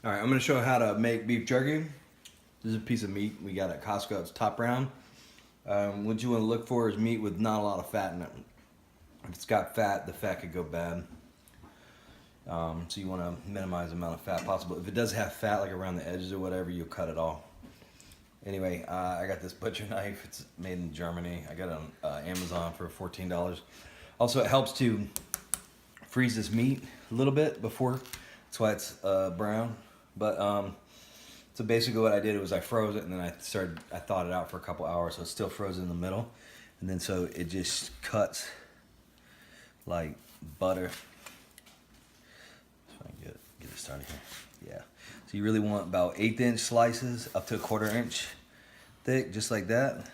All right, I'm gonna show you how to make beef jerky. This is a piece of meat we got at Costco. It's top round. What you want to look for is meat with not a lot of fat in it. If it's got fat, the fat could go bad. So you want to minimize the amount of fat possible. If it does have fat, like around the edges or whatever, you'll cut it off. Anyway, I got this butcher knife. It's made in Germany. I got it on Amazon for $14. Also, it helps to freeze this meat a little bit before. That's why it's brown. But so basically what I did was I froze it and then I thawed it out for a couple hours, so it's still frozen in the middle. And then so it just cuts like butter. So I can get it started here. Yeah. So you really want about 1/8 inch slices up to 1/4 inch thick, just like that.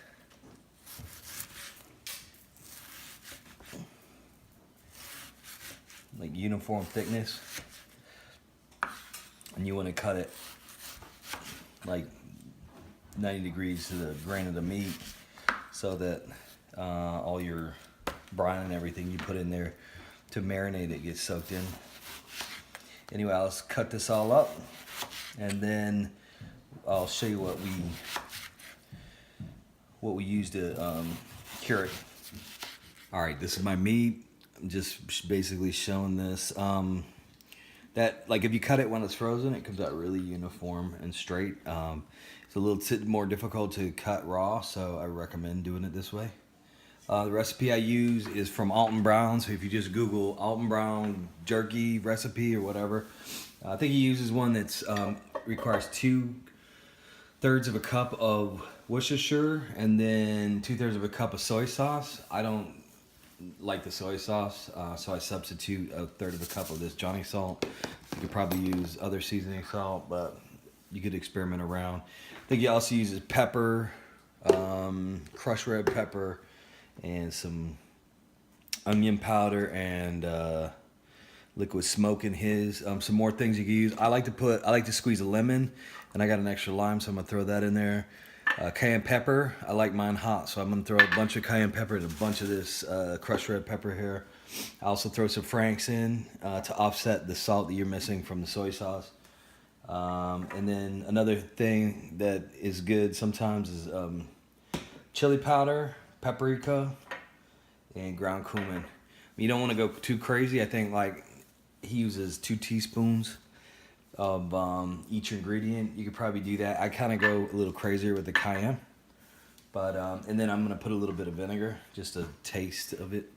Like uniform thickness. And you want to cut it like 90 degrees to the grain of the meat so that all your brine and everything you put in there to marinate it gets soaked in. Anyway, I'll cut this all up and then I'll show you what we use to cure it. All right, this is my meat. I'm just basically showing this. That, like, if you cut it when it's frozen, it comes out really uniform and straight. It's a little bit more difficult to cut raw, so I recommend doing it this way. The recipe I use is from Alton Brown, so if you just Google Alton Brown jerky recipe or whatever, I think he uses one that's requires 2/3 of a cup of Worcestershire and then 2/3 of a cup of soy sauce. I don't like the soy sauce, so I substitute 1/3 of a cup of this Johnny salt. You could probably use other seasoning salt, but you could experiment around. I think he also uses pepper, crushed red pepper, and some onion powder and liquid smoke in his. Some more things you can use. I like to squeeze a lemon, and I got an extra lime, so I'm gonna throw that in there. Cayenne pepper, I like mine hot, so I'm gonna throw a bunch of cayenne pepper and a bunch of this crushed red pepper here. I also throw some Franks in to offset the salt that you're missing from the soy sauce. And then another thing that is good sometimes is chili powder, paprika, and ground cumin. You don't want to go too crazy. I think like he uses 2 teaspoons of each ingredient. You could probably do that. I kind of go a little crazier with the cayenne, but and then I'm gonna put a little bit of vinegar, just a taste of it,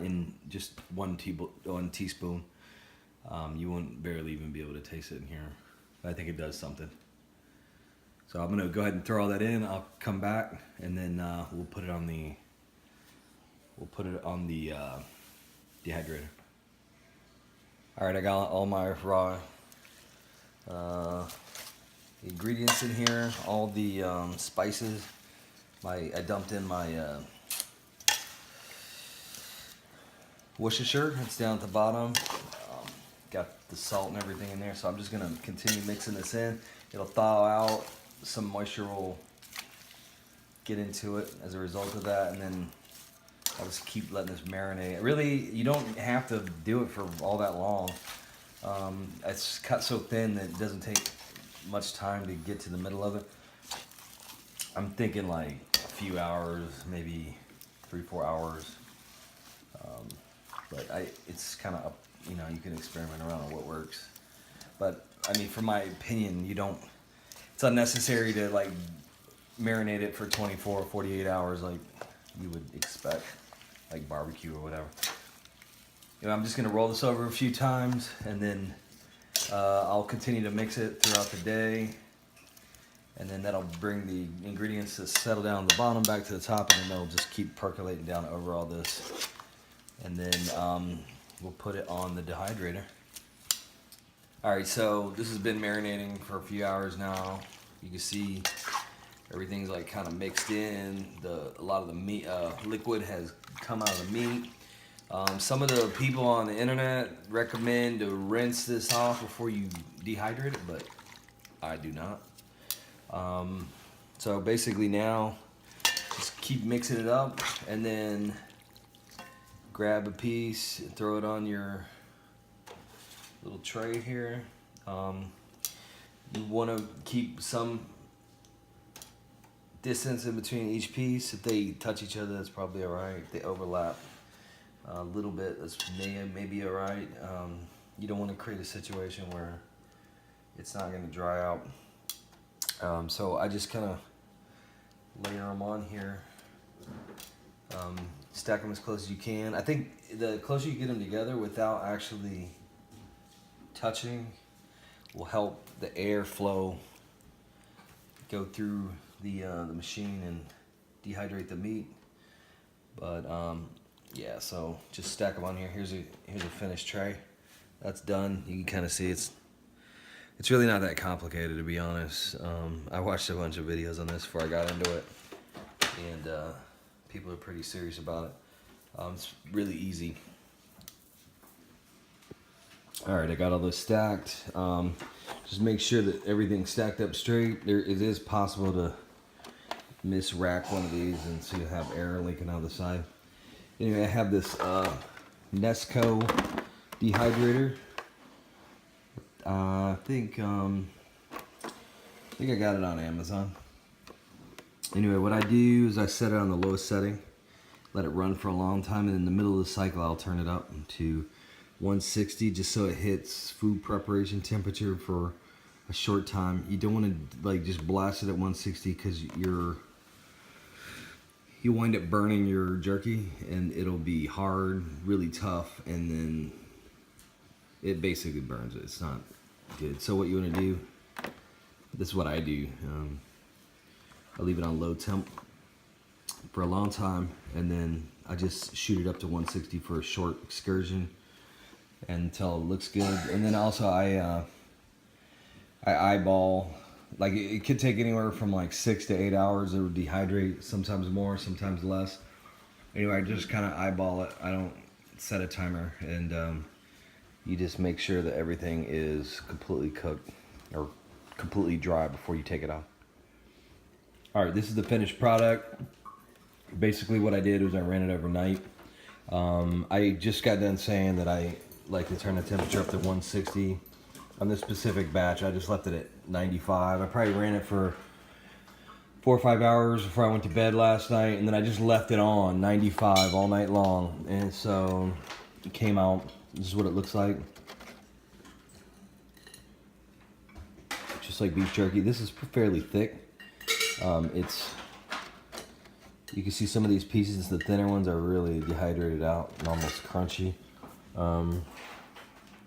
in just one teaspoon. You won't barely even be able to taste it in here, but I think it does something. So I'm gonna go ahead and throw all that in. I'll come back and then we'll put it on the dehydrator. All right, I got all my raw ingredients in here, all the spices. I dumped in my Worcestershire. It's down at the bottom. Got the salt and everything in there, so I'm just gonna continue mixing this in. It'll thaw out. Some moisture will get into it as a result of that, and then I'll just keep letting this marinate. Really, you don't have to do it for all that long. It's cut so thin that it doesn't take much time to get to the middle of it. I'm thinking like a few hours, maybe 3-4 hours. But it's kind of up, you know, you can experiment around on what works. But I mean, from my opinion, it's unnecessary to like marinate it for 24 or 48 hours like you would expect, like barbecue or whatever. You know, I'm just gonna roll this over a few times and then I'll continue to mix it throughout the day, and then that'll bring the ingredients to settle down at the bottom back to the top, and then they'll just keep percolating down over all this. And then we'll put it on the dehydrator. All right, so this has been marinating for a few hours now. You can see everything's like kind of mixed in. A lot of the meat liquid has come out of the meat. Some of the people on the internet recommend to rinse this off before you dehydrate it, but I do not. So basically now, just keep mixing it up and then grab a piece and throw it on your little tray here. You want to keep some distance in between each piece. If they touch each other, that's probably all right. If they overlap a little bit, that's maybe all right. You don't want to create a situation where it's not going to dry out. So I just kind of layer them on here. Stack them as close as you can. I think the closer you get them together without actually touching will help the air flow go through the machine and dehydrate the meat. But yeah, so just stack them on here. Here's a finished tray. That's done. You can kind of see it's really not that complicated, to be honest. I watched a bunch of videos on this before I got into it, and people are pretty serious about it. It's really easy. All right, I got all those stacked. Just make sure that everything's stacked up straight. It is possible to misrack one of these, and so you have air leaking out the side. Anyway, I have this Nesco Dehydrator. I think I got it on Amazon. Anyway, what I do is I set it on the lowest setting, let it run for a long time, and in the middle of the cycle I'll turn it up to 160 just so it hits food preparation temperature for a short time. You don't want to like just blast it at 160 because you wind up burning your jerky and it'll be hard, really tough, and then it basically burns it. It's not good. So what you want to do, this is what I do. I leave it on low temp for a long time, and then I just shoot it up to 160 for a short excursion until it looks good. And then also I eyeball, like it could take anywhere from like 6 to 8 hours. It would dehydrate, sometimes more, sometimes less. Anyway, I just kind of eyeball it. I don't set a timer, and you just make sure that everything is completely cooked or completely dry before you take it off. All right, this is the finished product. Basically what I did was I ran it overnight. I just got done saying that I like to turn the temperature up to 160. On this specific batch, I just left it at 95. I probably ran it for 4 or 5 hours before I went to bed last night, and then I just left it on 95 all night long. And so it came out, this is what it looks like. Just like beef jerky. This is fairly thick. You can see some of these pieces, the thinner ones are really dehydrated out and almost crunchy.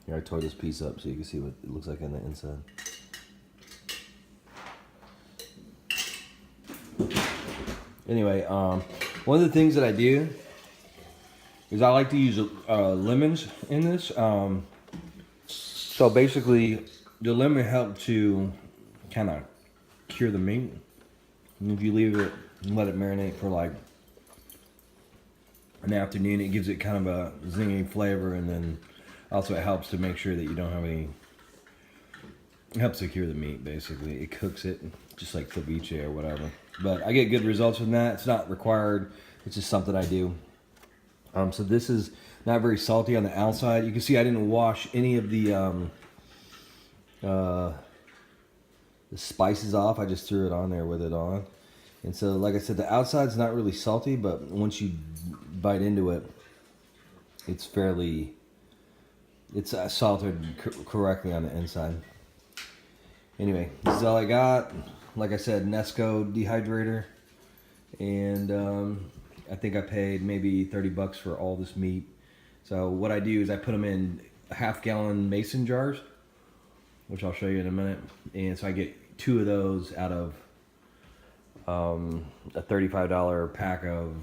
Here, I tore this piece up so you can see what it looks like on the inside. Anyway, one of the things that I do is I like to use lemons in this. So basically, the lemon helps to kind of cure the meat. And if you leave it and let it marinate for like an afternoon, it gives it kind of a zingy flavor, and then also it helps to make sure that you don't have any, it helps to cure the meat basically. It cooks it just like ceviche or whatever. But I get good results from that. It's not required, it's just something I do. So this is not very salty on the outside. You can see I didn't wash any of the spices off. I just threw it on there with it on. And so, like I said, the outside's not really salty, but once you bite into it, it's salted correctly on the inside. Anyway, this is all I got. Like I said, Nesco Dehydrator. And I think I paid maybe 30 bucks for all this meat. So what I do is I put them in half-gallon mason jars, which I'll show you in a minute. And so I get 2 of those out of a $35 pack of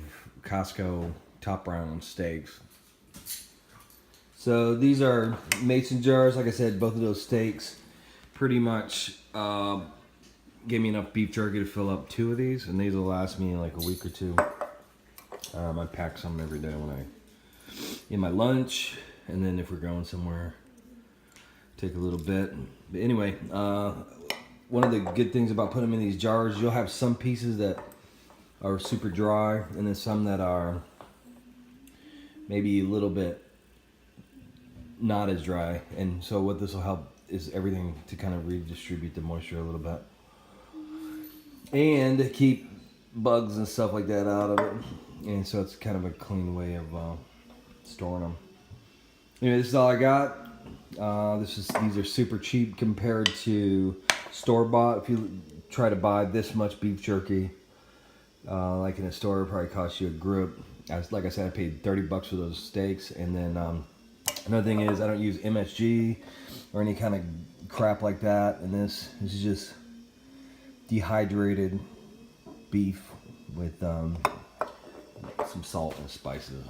Costco top round steaks. So these are mason jars. Like I said, both of those steaks pretty much gave me enough beef jerky to fill up 2 of these, and these will last me like a week or 2. I pack some every day when I in my lunch, and then if we're going somewhere, take a little bit. But anyway, one of the good things about putting them in these jars, you'll have some pieces that are super dry, and then some that are maybe a little bit not as dry. And so what this will help is everything to kind of redistribute the moisture a little bit. And keep bugs and stuff like that out of it. And so it's kind of a clean way of storing them. Anyway, this is all I got. These are super cheap compared to store-bought. If you try to buy this much beef jerky, like in a store, it probably costs you a grip. Like I said, I paid $30 for those steaks. And then another thing is I don't use MSG or any kind of crap like that. And this is just dehydrated beef with some salt and spices.